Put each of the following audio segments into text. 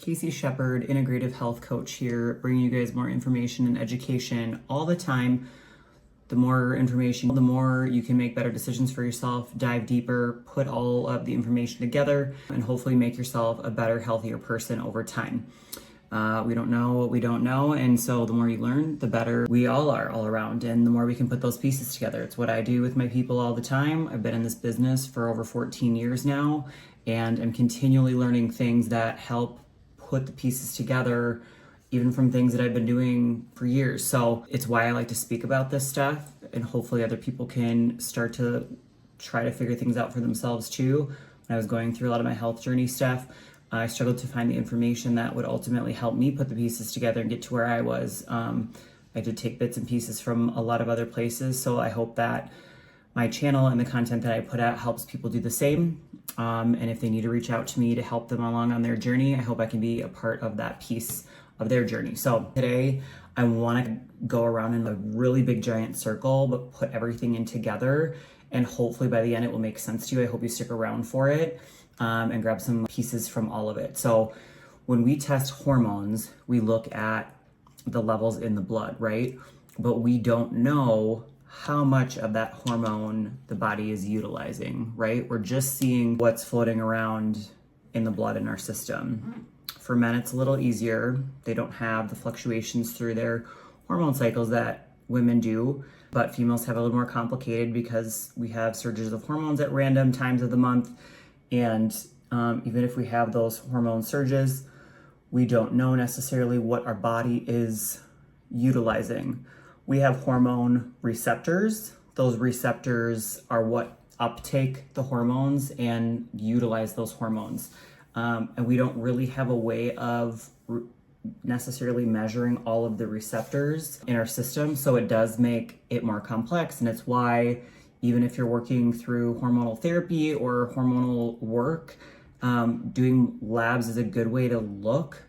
Casey Shepard, integrative health coach here, bringing you guys more information and education all the time. The more information, the more you can make better decisions for yourself, dive deeper, put all of the information together, and hopefully make yourself a better, healthier person over time. We don't know what we don't know, and so the more you learn, the better we all are all around, and the more we can put those pieces together. It's what I do with my people all the time. I've been in this business for over 14 years now, and I'm continually learning things that help put the pieces together, even from things that I've been doing for years. So it's why I like to speak about this stuff, and hopefully other people can start to try to figure things out for themselves too. When I was going through a lot of my health journey stuff, I struggled to find the information that would ultimately help me put the pieces together and get to where I was. I did take bits and pieces from a lot of other places, so I hope that my channel and the content that I put out helps people do the same. And if they need to reach out to me to help them along on their journey, I hope I can be a part of that piece of their journey. So today I want to go around in a really big giant circle, but put everything in together. And hopefully by the end, it will make sense to you. I hope you stick around for it and grab some pieces from all of it. So when we test hormones, we look at the levels in the blood, right? But we don't know how much of that hormone the body is utilizing, right? We're just seeing what's floating around in the blood in our system. For men, it's a little easier. They don't have the fluctuations through their hormone cycles that women do, but females have a little more complicated because we have surges of hormones at random times of the month. And even if we have those hormone surges, we don't know necessarily what our body is utilizing. We have hormone receptors. Those receptors are what uptake the hormones and utilize those hormones. And we don't really have a way of necessarily measuring all of the receptors in our system. So it does make it more complex. And it's why even if you're working through hormonal therapy or hormonal work, doing labs is a good way to look.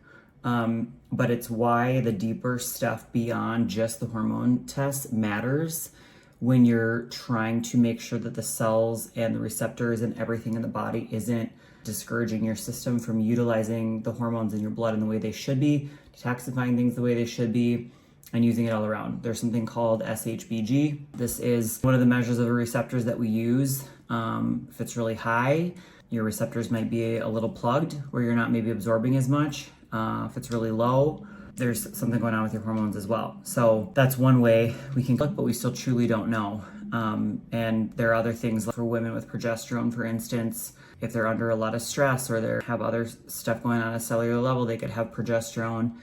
But it's why the deeper stuff beyond just the hormone test matters when you're trying to make sure that the cells and the receptors and everything in the body isn't discouraging your system from utilizing the hormones in your blood in the way they should be, detoxifying things the way they should be, and using it all around. There's something called SHBG. This is one of the measures of the receptors that we use. If it's really high, your receptors might be a little plugged where you're not maybe absorbing as much. If it's really low, there's something going on with your hormones as well. So that's one way we can look, but we still truly don't know. And there are other things for women with progesterone, for instance. If they're under a lot of stress or they have other stuff going on at a cellular level, they could have progesterone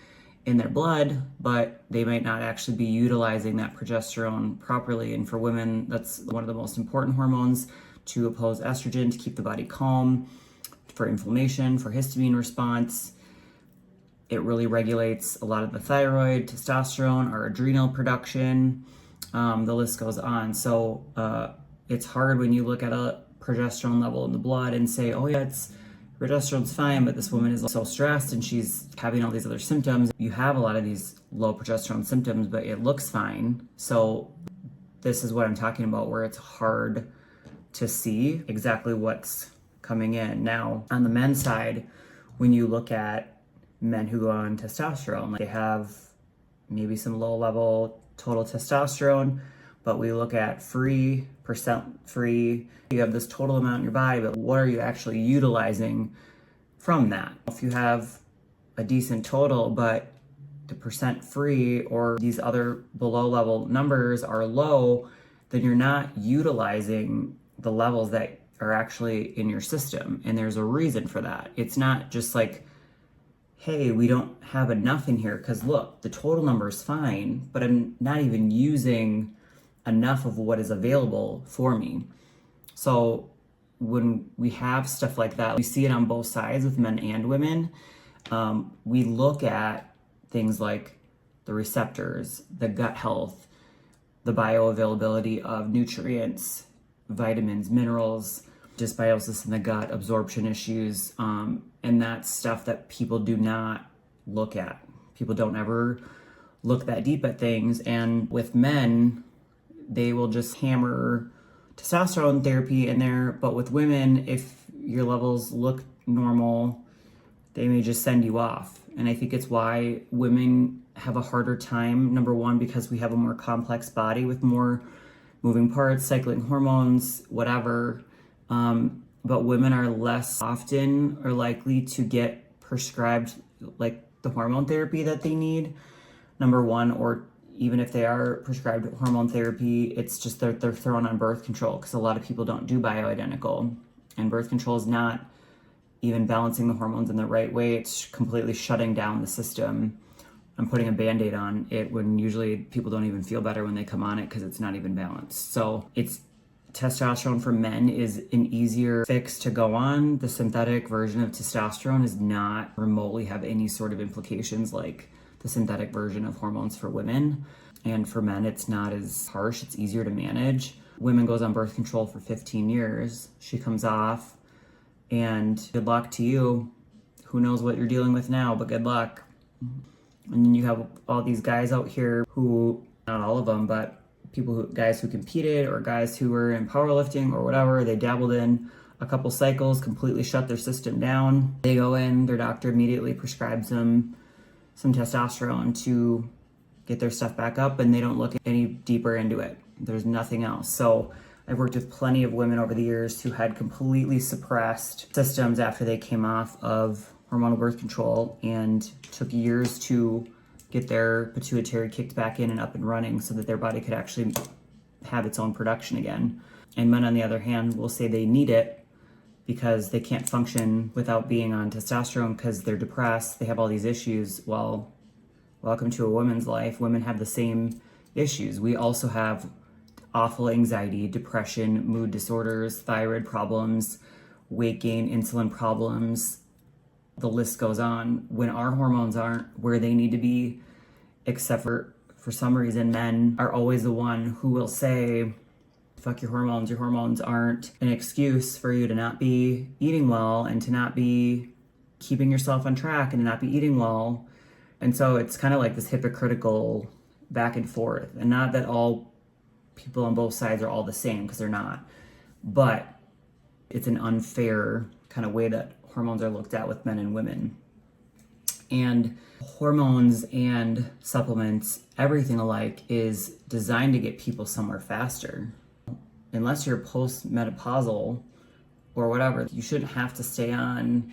in their blood, but they might not actually be utilizing that progesterone properly. And for women, that's one of the most important hormones to oppose estrogen, to keep the body calm, for inflammation, for histamine response. It really regulates a lot of the thyroid, testosterone, our adrenal production. The list goes on. So it's hard when you look at a progesterone level in the blood and say, oh yeah, progesterone's fine, but this woman is so stressed and she's having all these other symptoms. You have a lot of these low progesterone symptoms, but it looks fine. So this is what I'm talking about, where it's hard to see exactly what's coming in. Now, on the men's side, when you look at men who go on testosterone, they have maybe some low level total testosterone, but we look at percent free. You have this total amount in your body, but what are you actually utilizing from that? If you have a decent total, but the percent free or these other below level numbers are low, then you're not utilizing the levels that are actually in your system. And there's a reason for that. It's not just like, hey, we don't have enough in here because look, the total number is fine, but I'm not even using enough of what is available for me. So when we have stuff like that, we see it on both sides with men and women. We look at things like the receptors, the gut health, the bioavailability of nutrients, vitamins, minerals, dysbiosis in the gut, absorption issues, and that's stuff that people do not look at. People don't ever look that deep at things. And with men, they will just hammer testosterone therapy in there. But with women, if your levels look normal, they may just send you off. And I think it's why women have a harder time, number one, because we have a more complex body with more moving parts, cycling hormones, whatever. But women are less often or likely to get prescribed like the hormone therapy that they need, number one, or even if they are prescribed hormone therapy, it's just they're thrown on birth control because a lot of people don't do bioidentical. And birth control is not even balancing the hormones in the right way. It's completely shutting down the system. I'm putting a Band-Aid on it when usually people don't even feel better when they come on it because it's not even balanced. So it's testosterone for men is an easier fix to go on. The synthetic version of testosterone does not remotely have any sort of implications like the synthetic version of hormones for women. And for men, it's not as harsh. It's easier to manage. Women goes on birth control for 15 years. She comes off, and good luck to you. Who knows what you're dealing with now, but good luck. And then you have all these guys out here who, not all of them, but guys who competed or guys who were in powerlifting or whatever, they dabbled in a couple cycles, completely shut their system down. They go in, their doctor immediately prescribes them some testosterone to get their stuff back up, and they don't look any deeper into it. There's nothing else. So I've worked with plenty of women over the years who had completely suppressed systems after they came off of hormonal birth control and took years to get their pituitary kicked back in and up and running so that their body could actually have its own production again. And men, on the other hand, will say they need it because they can't function without being on testosterone because they're depressed, they have all these issues. Well, welcome to a woman's life. Women have the same issues. We also have awful anxiety, depression, mood disorders, thyroid problems, weight gain, insulin problems. The list goes on. When our hormones aren't where they need to be, except for some reason, men are always the one who will say, fuck your hormones. Your hormones aren't an excuse for you to not be eating well and to not be keeping yourself on track and to not be eating well. And so it's kind of like this hypocritical back and forth. And not that all people on both sides are all the same, because they're not. But it's an unfair kind of way that hormones are looked at with men and women. And hormones and supplements, everything alike, is designed to get people somewhere faster. Unless you're post-menopausal or whatever, you shouldn't have to stay on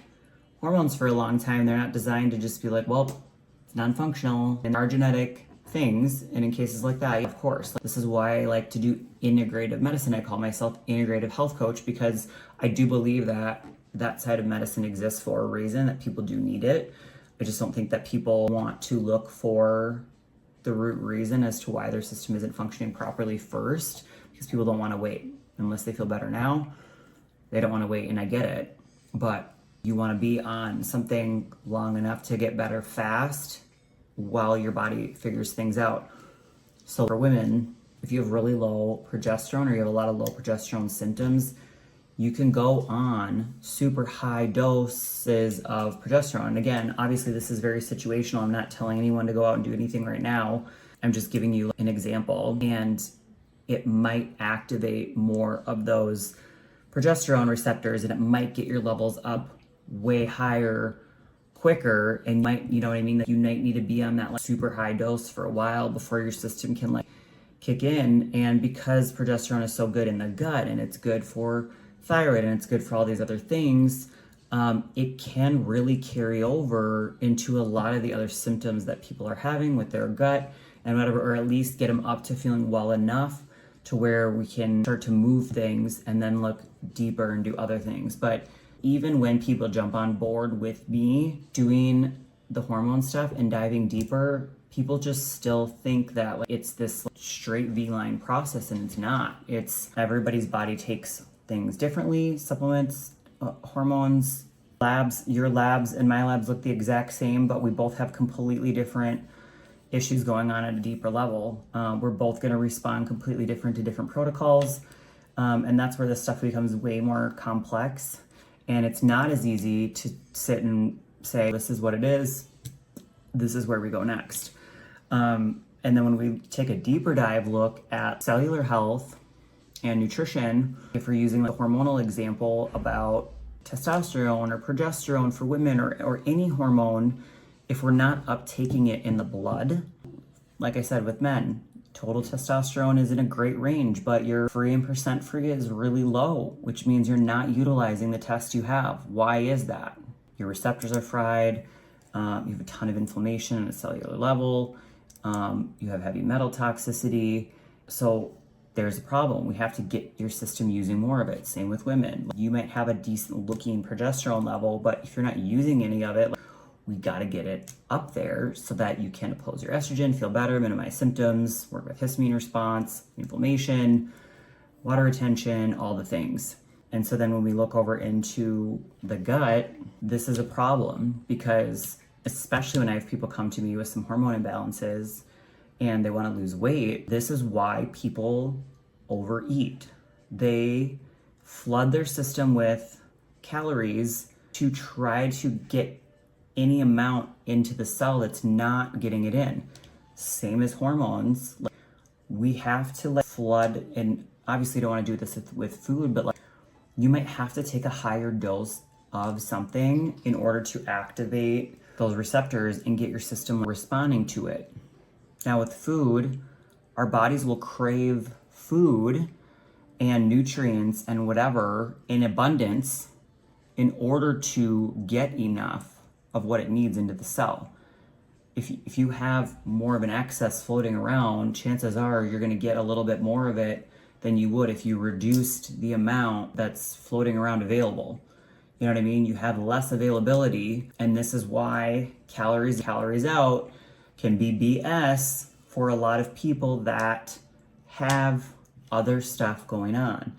hormones for a long time. They're not designed to just be like, well, it's non-functional. And there are genetic things, and in cases like that, of course. This is why I like to do integrative medicine. I call myself integrative health coach because I do believe that that side of medicine exists for a reason, that people do need it. I just don't think that people want to look for the root reason as to why their system isn't functioning properly first, because people don't want to wait. Unless they feel better now, they don't want to wait, and I get it. But you want to be on something long enough to get better fast while your body figures things out. So for women, if you have really low progesterone or you have a lot of low progesterone symptoms, you can go on super high doses of progesterone. And again, obviously this is very situational. I'm not telling anyone to go out and do anything right now. I'm just giving you an example. And it might activate more of those progesterone receptors, and it might get your levels up way higher quicker, and might, you know what I mean? That you might need to be on that like super high dose for a while before your system can like kick in. And because progesterone is so good in the gut, and it's good for thyroid, and it's good for all these other things, it can really carry over into a lot of the other symptoms that people are having with their gut and whatever, or at least get them up to feeling well enough to where we can start to move things and then look deeper and do other things. But even when people jump on board with me doing the hormone stuff and diving deeper, people just still think that like, it's this straight V-line process, and it's not. It's everybody's body takes things differently. Supplements, hormones, labs, your labs and my labs look the exact same, but we both have completely different issues going on at a deeper level. We're both going to respond completely different to different protocols. And that's where this stuff becomes way more complex. And it's not as easy to sit and say, this is what it is. This is where we go next. And then when we take a deeper dive look at cellular health and nutrition, if we're using the hormonal example about testosterone or progesterone for women or any hormone, if we're not uptaking it in the blood, like I said with men, total testosterone is in a great range, but your free and percent free is really low, which means you're not utilizing the test you have. Why is that? Your receptors are fried, you have a ton of inflammation at a cellular level, you have heavy metal toxicity, so there's a problem. We have to get your system using more of it. Same with women. You might have a decent looking progesterone level, but if you're not using any of it, we got to get it up there so that you can oppose your estrogen, feel better, minimize symptoms, work with histamine response, inflammation, water retention, all the things. And so then when we look over into the gut, this is a problem because especially when I have people come to me with some hormone imbalances and they want to lose weight, this is why people overeat. They flood their system with calories to try to get any amount into the cell that's not getting it in. Same as hormones. We have to flood, and obviously don't want to do this with food, but you might have to take a higher dose of something in order to activate those receptors and get your system responding to it. Now with food, our bodies will crave food and nutrients and whatever in abundance in order to get enough of what it needs into the cell. If you have more of an excess floating around, chances are you're going to get a little bit more of it than you would if you reduced the amount that's floating around available. You know what I mean? You have less availability, and this is why calories out can be BS for a lot of people that have other stuff going on.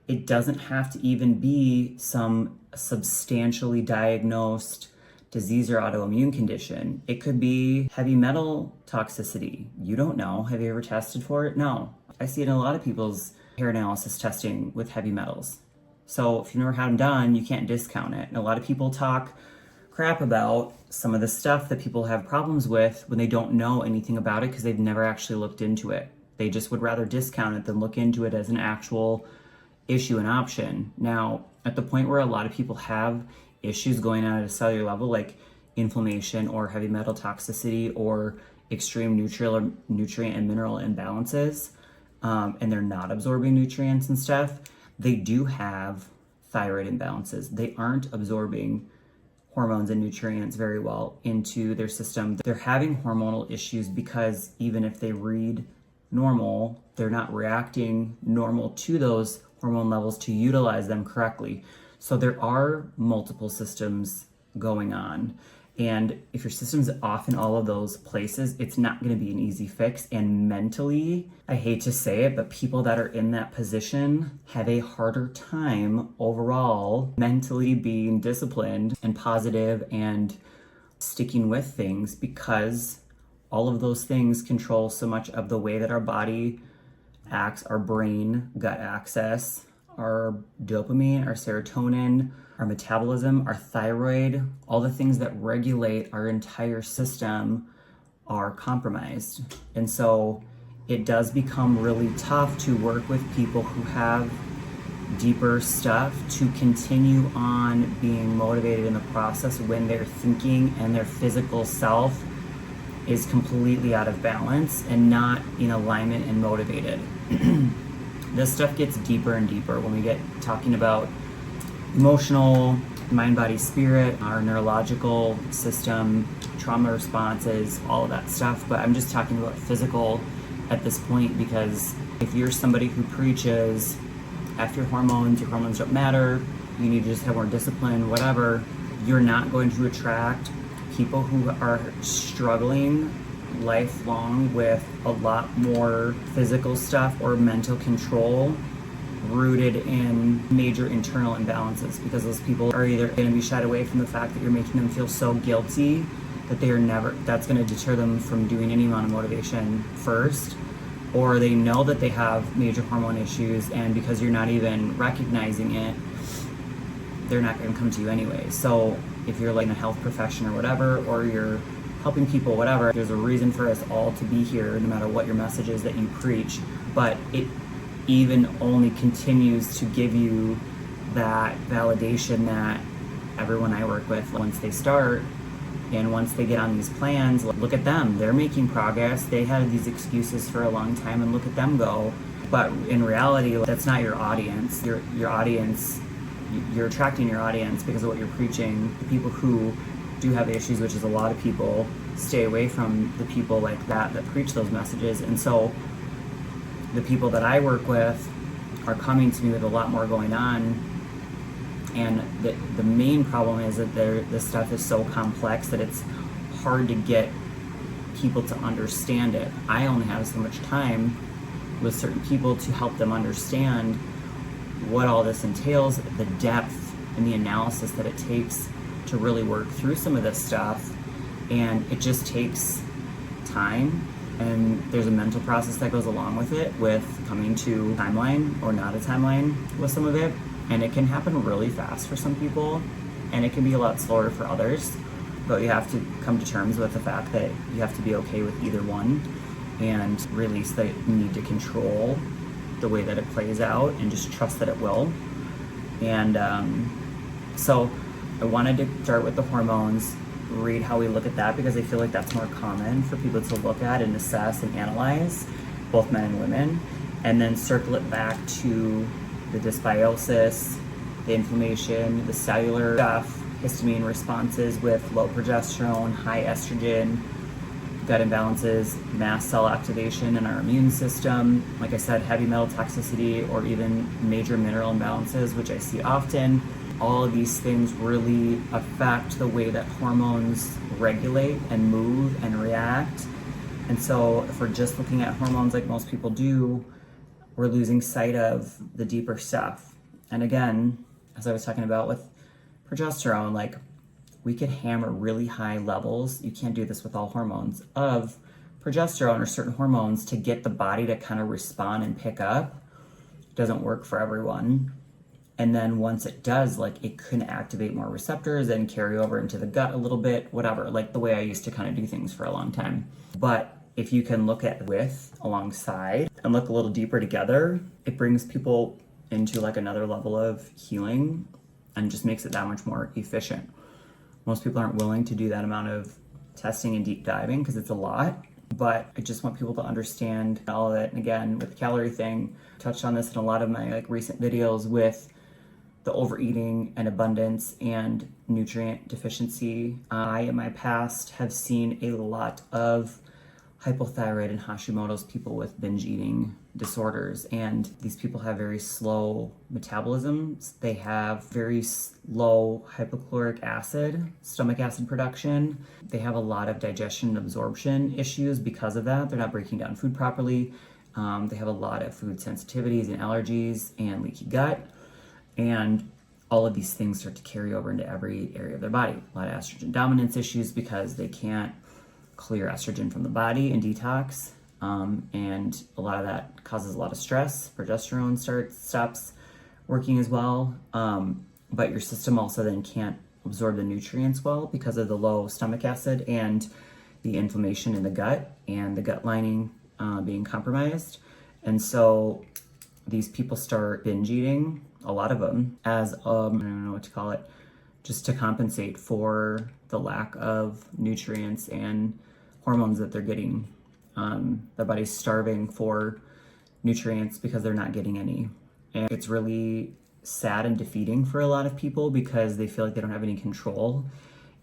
It doesn't have to even be some substantially diagnosed disease or autoimmune condition. It could be heavy metal toxicity. You don't know. Have you ever tested for it? No. I see it in a lot of people's hair analysis testing with heavy metals. So if you've never had them done, you can't discount it. And a lot of people talk crap about some of the stuff that people have problems with when they don't know anything about it because they've never actually looked into it. They just would rather discount it than look into it as an actual issue and option. Now, at the point where a lot of people have issues going on at a cellular level, like inflammation or heavy metal toxicity or extreme nutrient and mineral imbalances, and they're not absorbing nutrients and stuff, they do have thyroid imbalances. They aren't absorbing hormones and nutrients very well into their system. They're having hormonal issues because even if they read normal, they're not reacting normal to those hormone levels to utilize them correctly. So there are multiple systems going on. And if your system's off in all of those places, it's not going to be an easy fix. And mentally, I hate to say it, but people that are in that position have a harder time overall mentally being disciplined and positive and sticking with things because all of those things control so much of the way that our body acts, our brain, gut access, our dopamine, our serotonin, our metabolism, our thyroid, all the things that regulate our entire system are compromised. And so it does become really tough to work with people who have deeper stuff to continue on being motivated in the process when their thinking and their physical self is completely out of balance and not in alignment and motivated. This stuff gets deeper and deeper when we get talking about emotional, mind, body, spirit, our neurological system, trauma responses, all of that stuff. But I'm just talking about physical at this point because if you're somebody who preaches after your hormones don't matter, you need to just have more discipline, whatever, you're not going to attract people who are struggling lifelong with a lot more physical stuff or mental control rooted in major internal imbalances, because those people are either going to be shied away from the fact that you're making them feel so guilty that they are never, that's going to deter them from doing any amount of motivation first, or they know that they have major hormone issues, and because you're not even recognizing it, they're not going to come to you anyway. So if you're like in a health profession or whatever, or you're helping people, whatever, there's a reason for us all to be here, no matter what your message is that you preach. But it even only continues to give you that validation that everyone I work with, once they start and once they get on these plans, look at them, they're making progress. They had these excuses for a long time and look at them go. But in reality, that's not your audience. Your audience, you're attracting your audience because of what you're preaching. The people who do have issues, which is a lot of people, stay away from the people like that preach those messages. And so the people that I work with are coming to me with a lot more going on. And the main problem is that this stuff is so complex that it's hard to get people to understand it. I only have so much time with certain people to help them understand what all this entails, the depth and the analysis that it takes to really work through some of this stuff. And it just takes time, and there's a mental process that goes along with it, with coming to timeline or not a timeline with some of it. And it can happen really fast for some people, and it can be a lot slower for others. But you have to come to terms with the fact that you have to be okay with either one and release the need to control the way that it plays out and just trust that it will. And so I wanted to start with the hormones, read how we look at that, because I feel like that's more common for people to look at and assess and analyze, both men and women, and then circle it back to the dysbiosis, the inflammation, the cellular stuff, histamine responses with low progesterone, high estrogen, gut imbalances, mast cell activation in our immune system, like I said, heavy metal toxicity, or even major mineral imbalances, which I see often. All of these things really affect the way that hormones regulate and move and react. And so if we're just looking at hormones like most people do, we're losing sight of the deeper stuff. And again, as I was talking about with progesterone, like, we could hammer really high levels. You can't do this with all hormones of progesterone or certain hormones to get the body to kind of respond and pick up. It doesn't work for everyone. And then once it does, like, it can activate more receptors and carry over into the gut a little bit, whatever, like the way I used to kind of do things for a long time. But if you can look at with alongside and look a little deeper together, it brings people into like another level of healing and just makes it that much more efficient. Most people aren't willing to do that amount of testing and deep diving because it's a lot, but I just want people to understand all of it. And again, with the calorie thing, touched on this in a lot of my like recent videos with the overeating and abundance and nutrient deficiency. I, in my past, have seen a lot of hypothyroid and Hashimoto's, people with binge eating disorders, and these people have very slow metabolisms. They have very low hypochloric acid, stomach acid production. They have a lot of digestion and absorption issues because of that. They're not breaking down food properly. They have a lot of food sensitivities and allergies and leaky gut, and all of these things start to carry over into every area of their body. A lot of estrogen dominance issues because they can't clear estrogen from the body and detox, and a lot of that causes a lot of stress. Progesterone stops working as well, but your system also then can't absorb the nutrients well because of the low stomach acid and the inflammation in the gut and the gut lining being compromised. And so these people start binge eating, a lot of them, as I don't know what to call it, just to compensate for the lack of nutrients and hormones that they're getting. Their body's starving for nutrients because they're not getting any. And it's really sad and defeating for a lot of people because they feel like they don't have any control.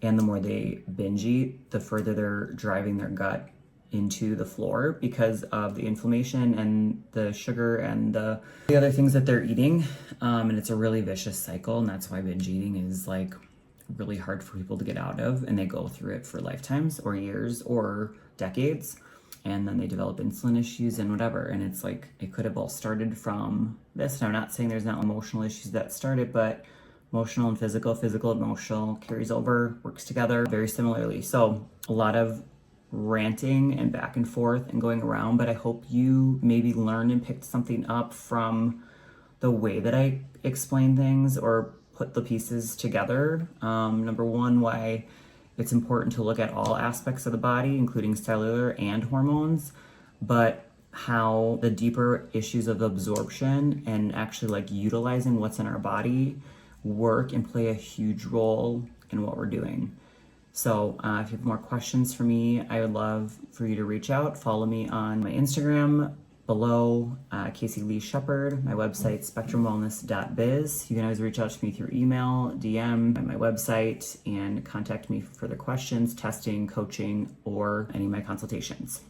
And the more they binge eat, the further they're driving their gut into the floor because of the inflammation and the sugar and the other things that they're eating. And it's a really vicious cycle. And that's why binge eating is like really hard for people to get out of, and they go through it for lifetimes or years or decades, and then they develop insulin issues and whatever. And it's like, it could have all started from this. And I'm not saying there's not emotional issues that started, but emotional and physical and emotional carries over, works together very similarly. So a lot of ranting and back and forth and going around, but I hope you maybe learned and picked something up from the way that I explain things or put the pieces together. Number one, why it's important to look at all aspects of the body, including cellular and hormones, but how the deeper issues of absorption and actually like utilizing what's in our body work and play a huge role in what we're doing. So if you have more questions for me, I would love for you to reach out. Follow me on my Instagram below, Casey Lee Shepherd, my website, spectrumwellness.biz. You can always reach out to me through email, DM, at my website, and contact me for further questions, testing, coaching, or any of my consultations.